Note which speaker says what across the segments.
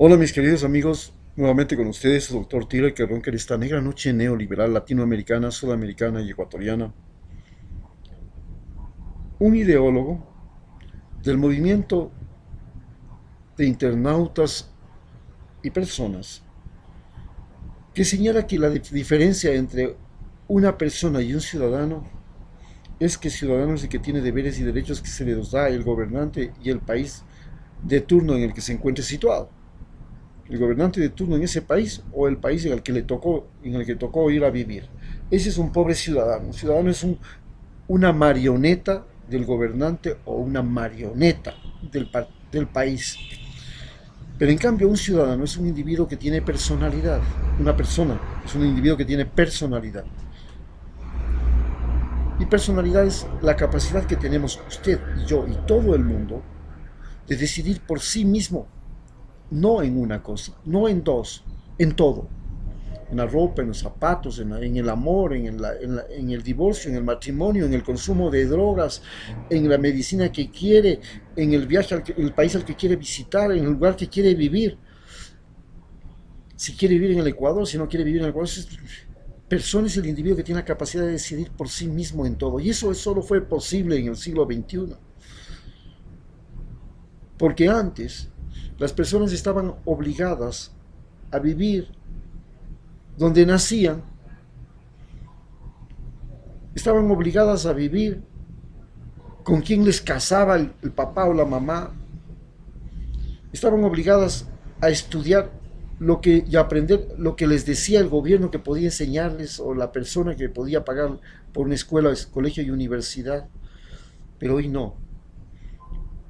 Speaker 1: Hola mis queridos amigos, nuevamente con ustedes, el doctor Tira que ronca en esta negra noche neoliberal latinoamericana, sudamericana y ecuatoriana. Un ideólogo del movimiento de internautas y personas que señala que la diferencia entre una persona y un ciudadano es que ciudadano es el que tiene deberes y derechos que se les da el gobernante y el país de turno en el que se encuentre situado. El gobernante de turno en ese país o el país en el que tocó ir a vivir. Ese es un pobre ciudadano. Un ciudadano es una marioneta del gobernante o una marioneta del país. Pero en cambio un ciudadano es un individuo que tiene personalidad. Una persona es un individuo que tiene personalidad. Y personalidad es la capacidad que tenemos usted y yo y todo el mundo de decidir por sí mismo, no en una cosa, no en dos, en todo. En la ropa, en los zapatos, en el amor, en el divorcio, en el matrimonio, en el consumo de drogas, en la medicina que quiere, en el viaje el país al que quiere visitar, en el lugar que quiere vivir. Si quiere vivir en el Ecuador, si no quiere vivir en el Ecuador, persona es el individuo que tiene la capacidad de decidir por sí mismo en todo. Y eso solo fue posible en el siglo XXI. Porque antes las personas estaban obligadas a vivir donde nacían, estaban obligadas a vivir con quien les casaba el papá o la mamá, estaban obligadas a estudiar y aprender lo que les decía el gobierno que podía enseñarles o la persona que podía pagar por una escuela, colegio y universidad. Pero hoy no.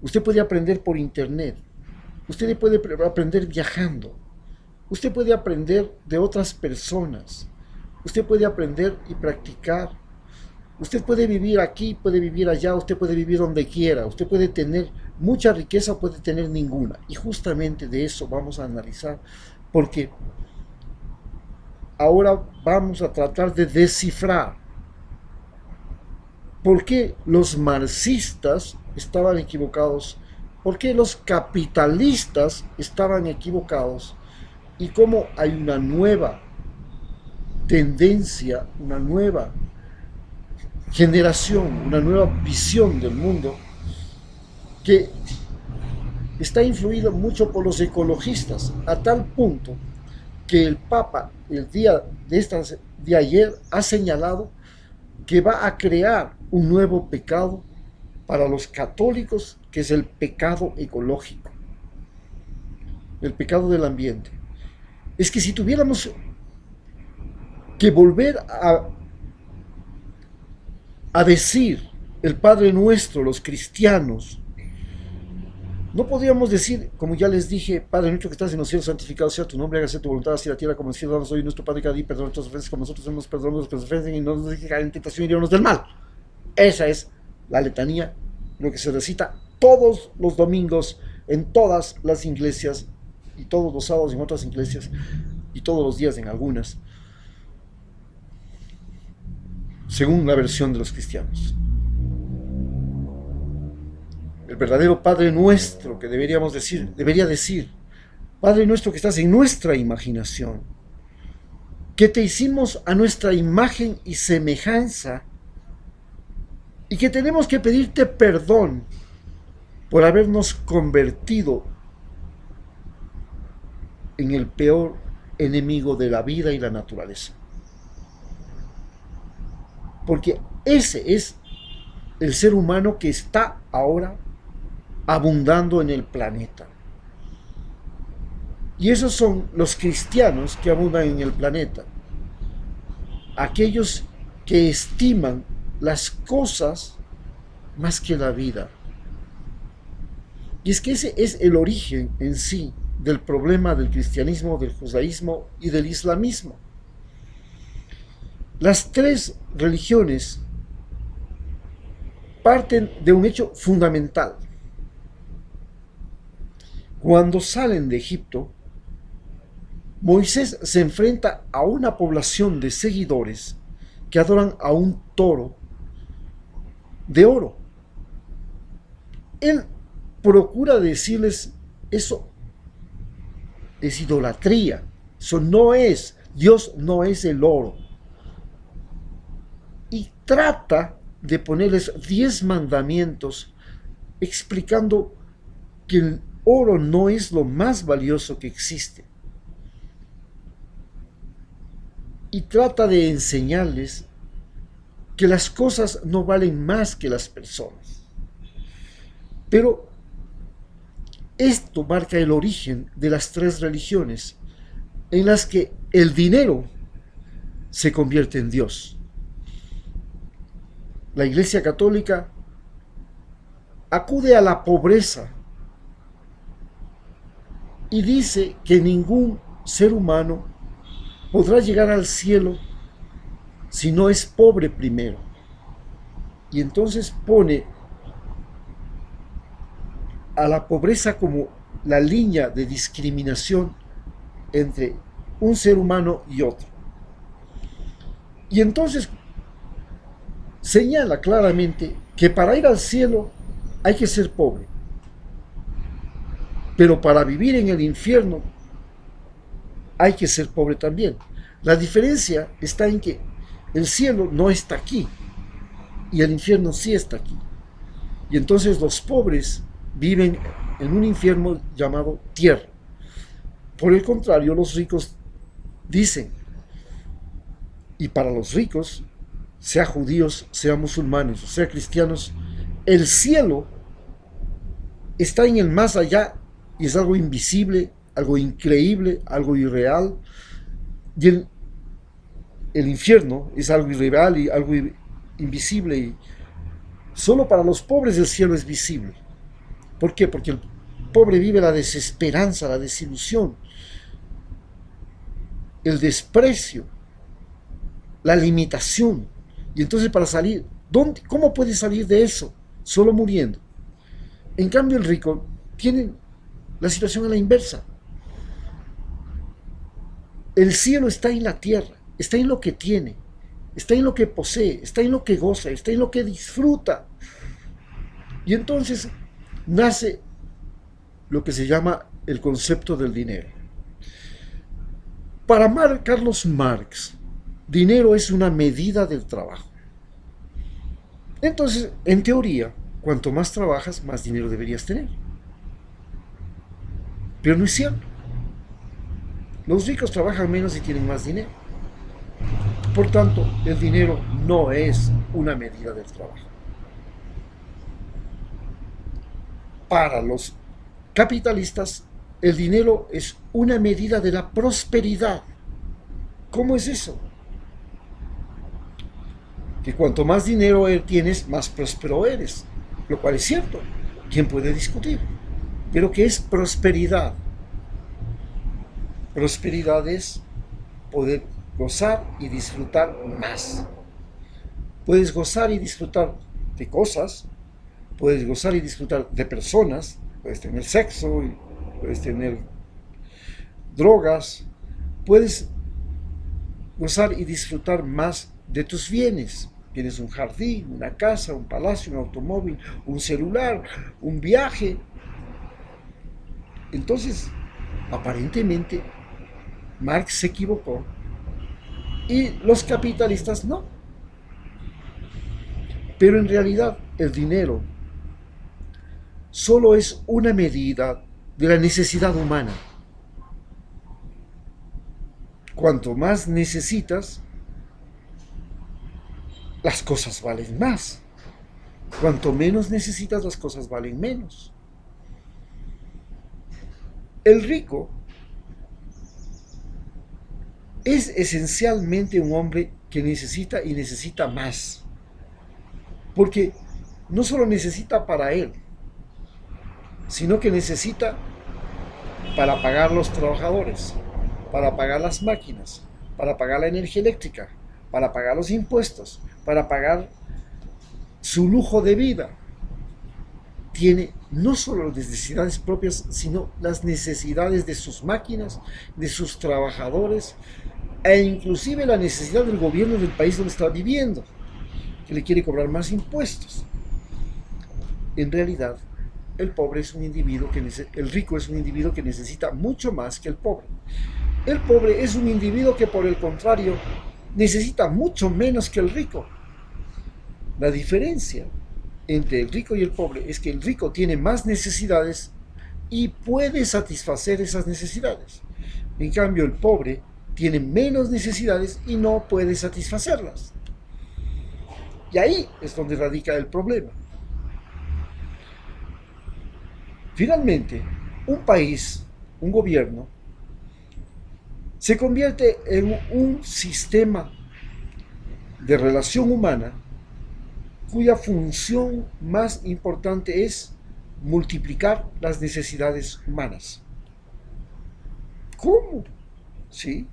Speaker 1: Usted puede aprender por internet, usted puede aprender viajando, usted puede aprender de otras personas, usted puede aprender y practicar. Usted puede vivir aquí, puede vivir allá, usted puede vivir donde quiera, usted puede tener mucha riqueza o puede tener ninguna. Y justamente de eso vamos a analizar, porque ahora vamos a tratar de descifrar por qué los marxistas estaban equivocados, por qué los capitalistas estaban equivocados y cómo hay una nueva tendencia, una nueva generación, una nueva visión del mundo que está influido mucho por los ecologistas, a tal punto que el Papa el día de ayer ha señalado que va a crear un nuevo pecado para los católicos, que es el pecado ecológico, el pecado del ambiente. Es que si tuviéramos que volver a decir el Padre Nuestro, los cristianos, no podríamos decir, como ya les dije, Padre nuestro que estás en los cielos, santificado sea tu nombre, hágase tu voluntad, así en la tierra como en el cielo. Danos hoy nuestro Padre cada día, perdona nuestras ofensas como nosotros hemos perdonado los que nos ofenden y no nos dejes caer en tentación y líbranos del mal. Esa es la letanía, lo que se recita todos los domingos en todas las iglesias y todos los sábados en otras iglesias y todos los días en algunas, según la versión de los cristianos. El verdadero Padre nuestro que debería decir, Padre nuestro que estás en nuestra imaginación, que te hicimos a nuestra imagen y semejanza y que tenemos que pedirte perdón por habernos convertido en el peor enemigo de la vida y la naturaleza. Porque ese es el ser humano que está ahora abundando en el planeta. Y esos son los cristianos que abundan en el planeta. Aquellos que estiman las cosas más que la vida. Y es que ese es el origen en sí del problema del cristianismo, del judaísmo y del islamismo. Las tres religiones parten de un hecho fundamental. Cuando salen de Egipto, Moisés se enfrenta a una población de seguidores que adoran a un toro de oro. Él procura decirles eso es idolatría. Eso no es, Dios no es el oro. Y trata de ponerles 10 mandamientos explicando que el oro no es lo más valioso que existe. Y trata de enseñarles que las cosas no valen más que las personas. Pero esto marca el origen de las 3 religiones en las que el dinero se convierte en Dios. La Iglesia Católica acude a la pobreza y dice que ningún ser humano podrá llegar al cielo si no es pobre primero. Y entonces pone a la pobreza como la línea de discriminación entre un ser humano y otro. Y entonces señala claramente que para ir al cielo hay que ser pobre, pero para vivir en el infierno hay que ser pobre también. La diferencia está en que el cielo no está aquí y el infierno sí está aquí. Y entonces los pobres viven en un infierno llamado tierra. Por el contrario, los ricos dicen, y para los ricos, sea judíos, sea musulmanes o sea cristianos, el cielo está en el más allá y es algo invisible, algo increíble, algo irreal. Y el infierno es algo irreal y algo invisible. Y solo para los pobres el cielo es visible. ¿Por qué? Porque el pobre vive la desesperanza, la desilusión, el desprecio, la limitación. Y entonces para salir, ¿cómo puede salir de eso? Solo muriendo. En cambio el rico tiene la situación a la inversa. El cielo está en la tierra, está en lo que tiene, está en lo que posee, está en lo que goza, está en lo que disfruta. Y entonces nace lo que se llama el concepto del dinero. Para Carlos Marx, dinero es una medida del trabajo. Entonces, en teoría, cuanto más trabajas, más dinero deberías tener. Pero no es cierto. Los ricos trabajan menos y tienen más dinero. Por tanto, el dinero no es una medida del trabajo. Para los capitalistas, el dinero es una medida de la prosperidad. ¿Cómo es eso? Que cuanto más dinero tienes, más próspero eres, lo cual es cierto. ¿Quién puede discutir? Pero ¿qué es prosperidad? Prosperidad es poder gozar y disfrutar más. Puedes gozar y disfrutar de cosas, puedes gozar y disfrutar de personas, puedes tener sexo, puedes tener drogas, puedes gozar y disfrutar más de tus bienes. Tienes un jardín, una casa, un palacio, un automóvil, un celular, un viaje. Entonces, aparentemente, Marx se equivocó y los capitalistas no. Pero en realidad el dinero solo es una medida de la necesidad humana. Cuanto más necesitas, las cosas valen más. Cuanto menos necesitas, las cosas valen menos. El rico es esencialmente un hombre que necesita y necesita más. Porque no solo necesita para él, sino que necesita para pagar los trabajadores, para pagar las máquinas, para pagar la energía eléctrica, para pagar los impuestos, para pagar su lujo de vida. Tiene no solo las necesidades propias, sino las necesidades de sus máquinas, de sus trabajadores, e inclusive la necesidad del gobierno del país donde está viviendo, que le quiere cobrar más impuestos. En realidad, el pobre es un individuo el rico es un individuo que necesita mucho más que el pobre. El pobre es un individuo que, por el contrario, necesita mucho menos que el rico. La diferencia entre el rico y el pobre es que el rico tiene más necesidades y puede satisfacer esas necesidades. En cambio, el pobre tiene menos necesidades y no puede satisfacerlas. Y ahí es donde radica el problema. Finalmente, un país, un gobierno, se convierte en un sistema de relación humana cuya función más importante es multiplicar las necesidades humanas. ¿Cómo? ¿Sí?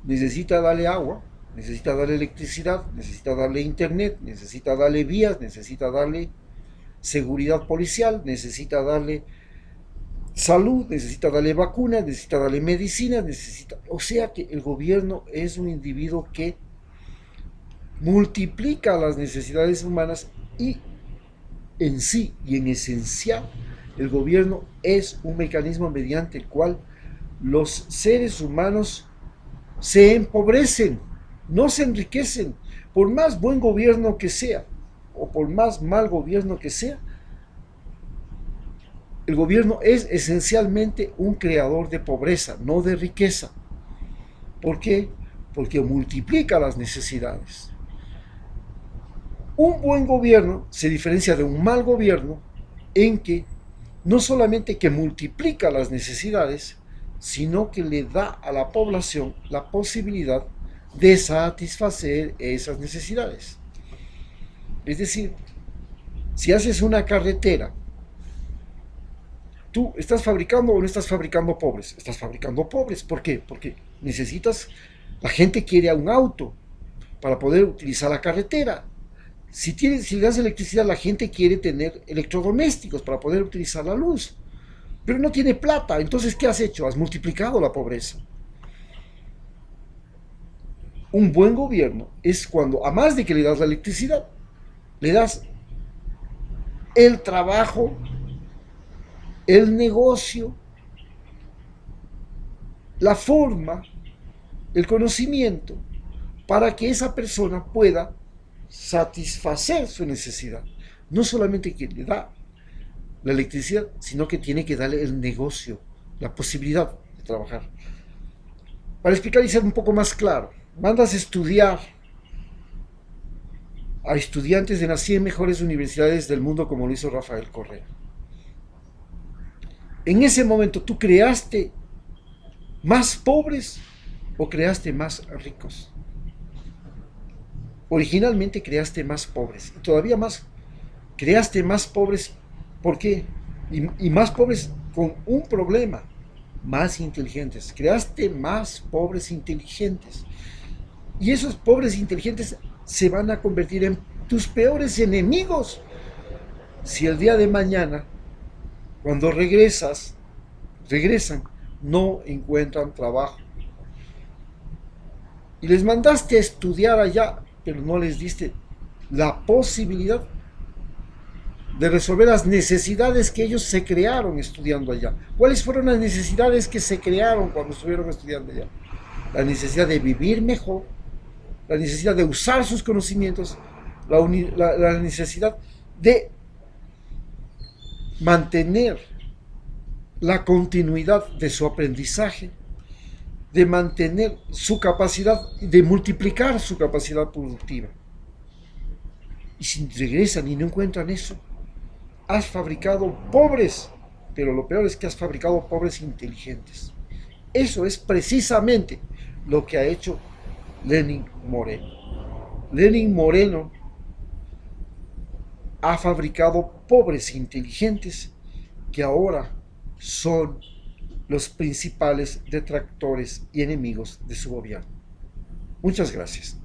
Speaker 1: Necesita darle agua, necesita darle electricidad, necesita darle internet, necesita darle vías, necesita darle seguridad policial, necesita darle salud, necesita darle vacunas, necesita darle medicinas, O sea que el gobierno es un individuo que multiplica las necesidades humanas y en sí y en esencial el gobierno es un mecanismo mediante el cual los seres humanos se empobrecen, no se enriquecen. Por más buen gobierno que sea o por más mal gobierno que sea, el gobierno es esencialmente un creador de pobreza, no de riqueza. ¿Por qué? Porque multiplica las necesidades. Un buen gobierno se diferencia de un mal gobierno en que no solamente que multiplica las necesidades, sino que le da a la población la posibilidad de satisfacer esas necesidades. Es decir, si haces una carretera, ¿tú estás fabricando o no estás fabricando pobres? Estás fabricando pobres. ¿Por qué? Porque la gente quiere un auto para poder utilizar la carretera. Si le das electricidad, la gente quiere tener electrodomésticos para poder utilizar la luz. Pero no tiene plata. Entonces, ¿qué has hecho? Has multiplicado la pobreza. Un buen gobierno es cuando, a más de que le das la electricidad, le das el trabajo, el negocio, la forma, el conocimiento, para que esa persona pueda satisfacer su necesidad. No solamente que le da la electricidad, sino que tiene que darle el negocio, la posibilidad de trabajar. Para explicar y ser un poco más claro, mandas estudiar a estudiantes de las 100 mejores universidades del mundo como lo hizo Rafael Correa. En ese momento, ¿tú creaste más pobres o creaste más ricos? Originalmente creaste más pobres y todavía más creaste más pobres. ¿Por qué? Y más pobres con un problema: más inteligentes. Creaste más pobres inteligentes y esos pobres inteligentes se van a convertir en tus peores enemigos si el día de mañana, cuando regresan, no encuentran trabajo. Y les mandaste a estudiar allá, pero no les diste la posibilidad de resolver las necesidades que ellos se crearon estudiando allá. ¿Cuáles fueron las necesidades que se crearon cuando estuvieron estudiando allá? La necesidad de vivir mejor, la necesidad de usar sus conocimientos, la necesidad de mantener la continuidad de su aprendizaje, de mantener su capacidad, de multiplicar su capacidad productiva. Y si regresan y no encuentran eso, has fabricado pobres, pero lo peor es que has fabricado pobres inteligentes. Eso es precisamente lo que ha hecho Lenin Moreno. Lenin Moreno ha fabricado pobres inteligentes que ahora son los principales detractores y enemigos de su gobierno. Muchas gracias.